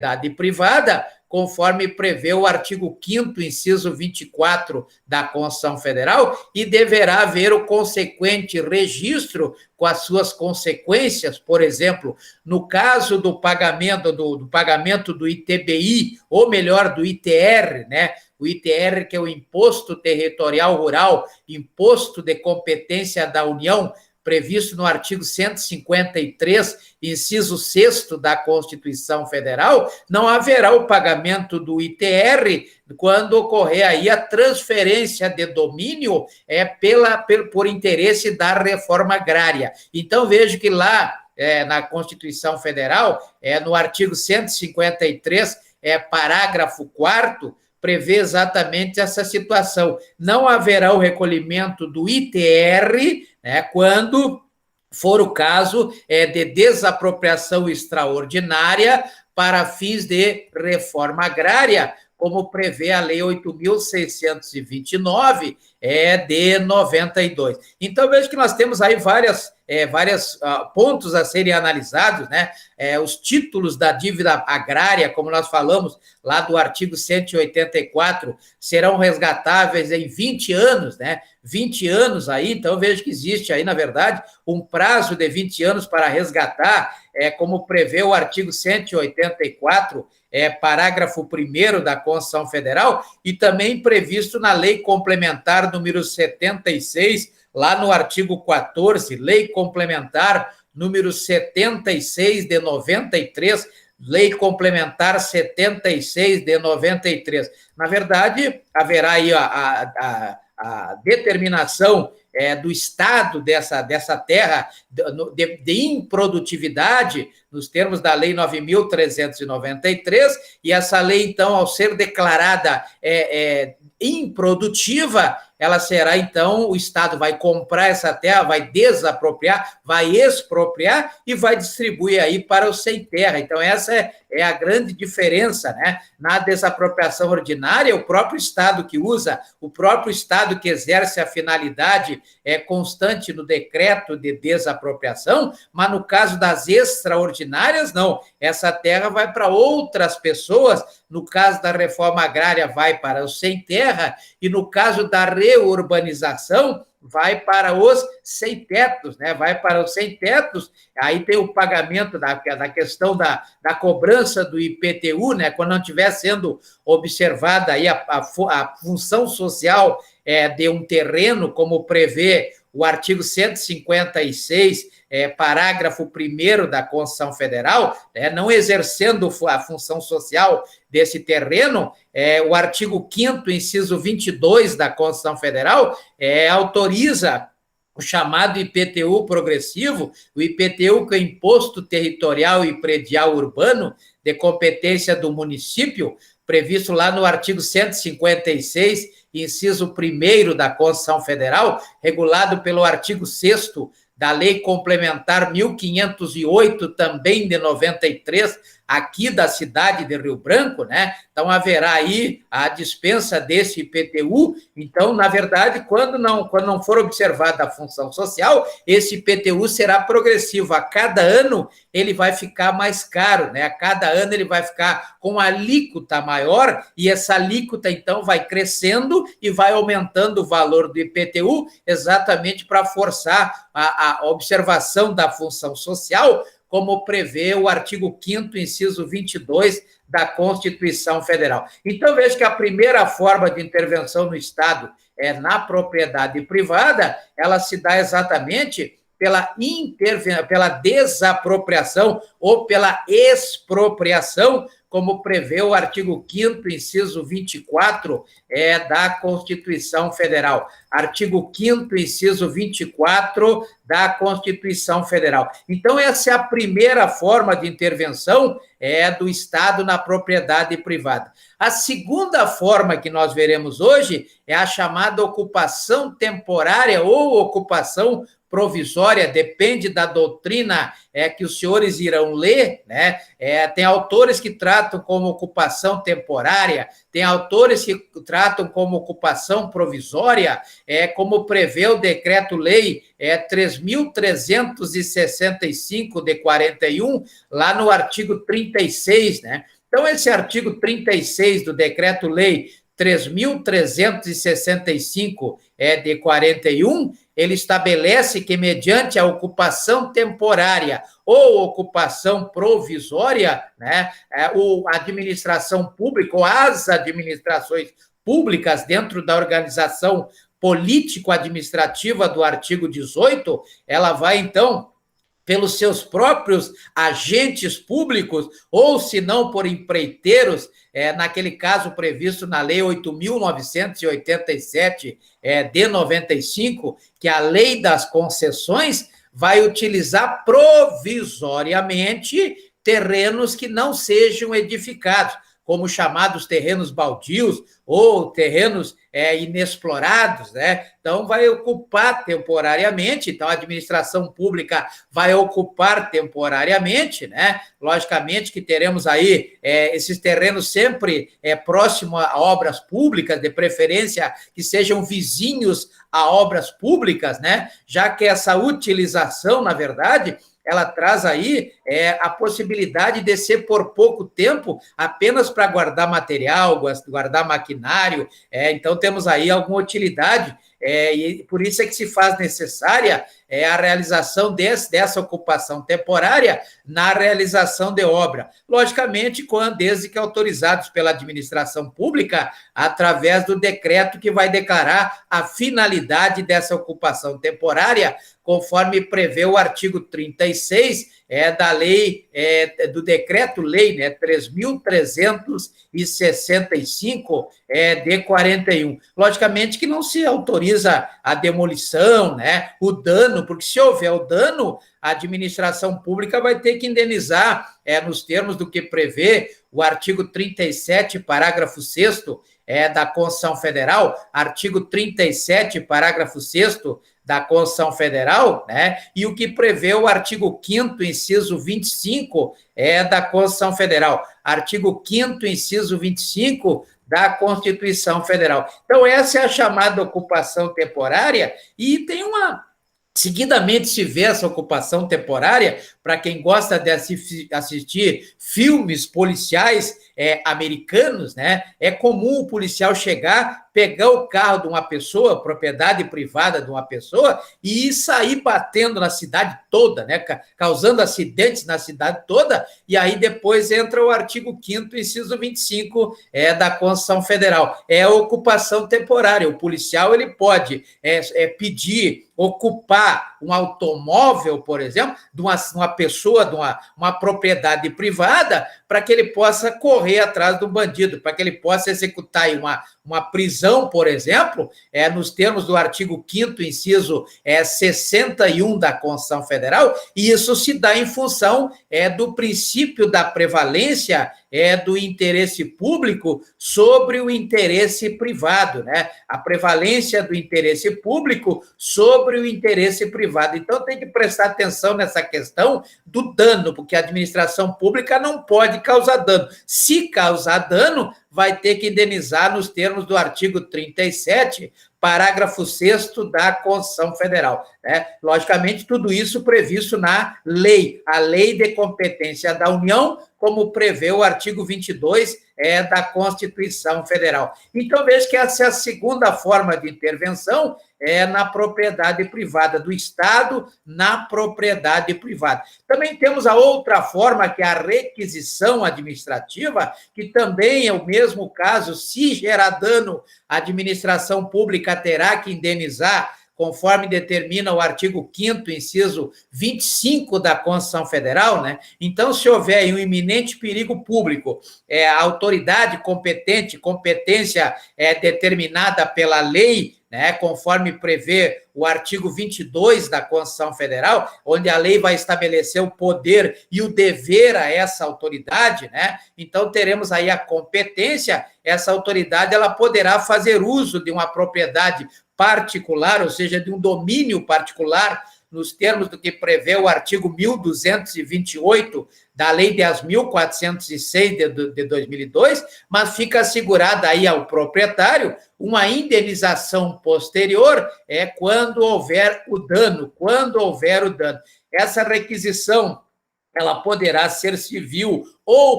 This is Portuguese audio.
propriedade privada, conforme prevê o artigo 5º, inciso 24 da Constituição Federal, e deverá haver o consequente registro com as suas consequências, por exemplo, no caso do pagamento do ITBI, ou melhor, do ITR, né? O ITR, que é o Imposto Territorial Rural, Imposto de Competência da União, previsto no artigo 153, inciso 6º da Constituição Federal, não haverá o pagamento do ITR quando ocorrer aí a transferência de domínio por interesse da reforma agrária. Então, vejo que lá na Constituição Federal, no artigo 153, parágrafo 4º, prevê exatamente essa situação. Não haverá o recolhimento do ITR, né, quando for o caso de desapropriação extraordinária para fins de reforma agrária, como prevê a Lei 8.629, de 92. Então, vejo que nós temos aí vários pontos a serem analisados, né? Os títulos da dívida agrária, como nós falamos lá do artigo 184, serão resgatáveis em 20 anos, né? 20 anos aí, então vejo que existe aí, na verdade, um prazo de 20 anos para resgatar, como prevê o artigo 184, parágrafo 1º da Constituição Federal, e também previsto na Lei Complementar número 76, lá no artigo 14, Lei Complementar número 76 de 93, Lei Complementar 76 de 93. Na verdade, haverá aí a determinação do estado dessa terra de improdutividade, nos termos da Lei 9.393, e essa lei, então, ao ser declarada improdutiva, ela será, então, o Estado vai comprar essa terra, vai desapropriar, vai expropriar e vai distribuir aí para os sem terra. Então, essa é a grande diferença, né? Na desapropriação ordinária, o próprio Estado que usa, o próprio Estado que exerce a finalidade constante no decreto de desapropriação, mas no caso das extraordinárias, não. Essa terra vai para outras pessoas, no caso da reforma agrária, vai para os sem terra, e no caso da reurbanização, vai para os sem-tetos, né? Vai para os sem-tetos, aí tem o pagamento da questão da cobrança do IPTU, né? Quando não estiver sendo observada aí a função social de um terreno, como prevê o artigo 156, parágrafo 1º da Constituição Federal, não exercendo a função social desse terreno, o artigo 5º, inciso 22 da Constituição Federal, autoriza o chamado IPTU progressivo, o IPTU, que é Imposto Territorial e Predial Urbano, de competência do município, previsto lá no artigo 156, inciso 1º da Constituição Federal, regulado pelo artigo 6º da Lei Complementar 1508, também de 93, aqui da cidade de Rio Branco, né? Então, haverá aí a dispensa desse IPTU. Então, na verdade, quando não for observada a função social, esse IPTU será progressivo. A cada ano, ele vai ficar mais caro, né? A cada ano, ele vai ficar com alíquota maior, e essa alíquota, então, vai crescendo e vai aumentando o valor do IPTU, exatamente para forçar a observação da função social, como prevê o artigo 5º, inciso 22 da Constituição Federal. Então, veja que a primeira forma de intervenção no Estado na propriedade privada, ela se dá exatamente pela desapropriação ou pela expropriação, como prevê o artigo 5º, inciso 24 da Constituição Federal. Artigo 5º, inciso 24 da Constituição Federal. Então, essa é a primeira forma de intervenção do Estado na propriedade privada. A segunda forma que nós veremos hoje é a chamada ocupação temporária ou ocupação provisória, depende da doutrina que os senhores irão ler, né? Tem autores que tratam como ocupação temporária, tem autores que tratam como ocupação provisória, como prevê o Decreto-Lei 3.365 de 41, lá no artigo 36, né? Então, esse artigo 36 do Decreto-Lei 3.365 de 41, ele estabelece que, mediante a ocupação temporária ou ocupação provisória, né, a administração pública ou as administrações públicas dentro da organização político-administrativa do artigo 18, ela vai, então, pelos seus próprios agentes públicos, ou se não por empreiteiros, naquele caso previsto na Lei 8.987 de 95, que é a Lei das Concessões, vai utilizar provisoriamente terrenos que não sejam edificados, como chamados terrenos baldios ou terrenos inexplorados, né? Então, vai ocupar temporariamente, então a administração pública vai ocupar temporariamente, né? Logicamente que teremos aí esses terrenos sempre próximos a obras públicas, de preferência que sejam vizinhos a obras públicas, né? Já que essa utilização, na verdade, ela traz aí a possibilidade de ser por pouco tempo, apenas para guardar material, guardar maquinário, então temos aí alguma utilidade, e por isso é que se faz necessária a realização dessa ocupação temporária na realização de obra. Logicamente, desde que autorizados pela administração pública, através do decreto que vai declarar a finalidade dessa ocupação temporária, conforme prevê o artigo 36 da lei, do Decreto-Lei, né, 3.365 de 41. Logicamente que não se autoriza a demolição, né, o dano, porque se houver o dano, a administração pública vai ter que indenizar, nos termos do que prevê o artigo 37, parágrafo 6º, da Constituição Federal, artigo 37, parágrafo 6º, da Constituição Federal, né? E o que prevê o artigo 5º, inciso 25, da Constituição Federal. Artigo 5º, inciso 25, da Constituição Federal. Então, essa é a chamada ocupação temporária, e tem seguidamente se vê essa ocupação temporária, para quem gosta de assistir filmes policiais americanos, né? É comum o policial chegar, pegar o carro de uma pessoa, propriedade privada de uma pessoa, e sair batendo na cidade toda, né? Causando acidentes na cidade toda, e aí depois entra o artigo 5º, inciso 25, da Constituição Federal. É a ocupação temporária. O policial ele pode pedir ocupar um automóvel, por exemplo, de uma pessoa, de uma propriedade privada, para que ele possa correr atrás do bandido, para que ele possa executar aí uma prisão, por exemplo, nos termos do artigo 5º, inciso 61 da Constituição Federal, e isso se dá em função do princípio da prevalência do interesse público sobre o interesse privado, né? A prevalência do interesse público sobre o interesse privado. Então, tem que prestar atenção nessa questão do dano, porque a administração pública não pode causar dano. Se causar dano, vai ter que indenizar nos termos do artigo 37, parágrafo 6º da Constituição Federal, né? Logicamente, tudo isso previsto na lei, a Lei de Competência da União, como prevê o artigo 22 da Constituição Federal. Então, veja que essa é a segunda forma de intervenção, na propriedade privada do Estado, na propriedade privada. Também temos a outra forma, que é a requisição administrativa, que também é o mesmo caso. Se gerar dano, a administração pública terá que indenizar, conforme determina o artigo 5º, inciso 25 da Constituição Federal, né? Então, se houver um iminente perigo público, a autoridade competência determinada pela lei, né, conforme prevê o artigo 22 da Constituição Federal, onde a lei vai estabelecer o poder e o dever a essa autoridade, né? Então, teremos aí a competência, essa autoridade ela poderá fazer uso de uma propriedade particular, ou seja, de um domínio particular, nos termos do que prevê o artigo 1228 da Lei 10.406 de 2002, mas fica assegurada aí ao proprietário uma indenização posterior quando houver o dano, Essa requisição, ela poderá ser civil ou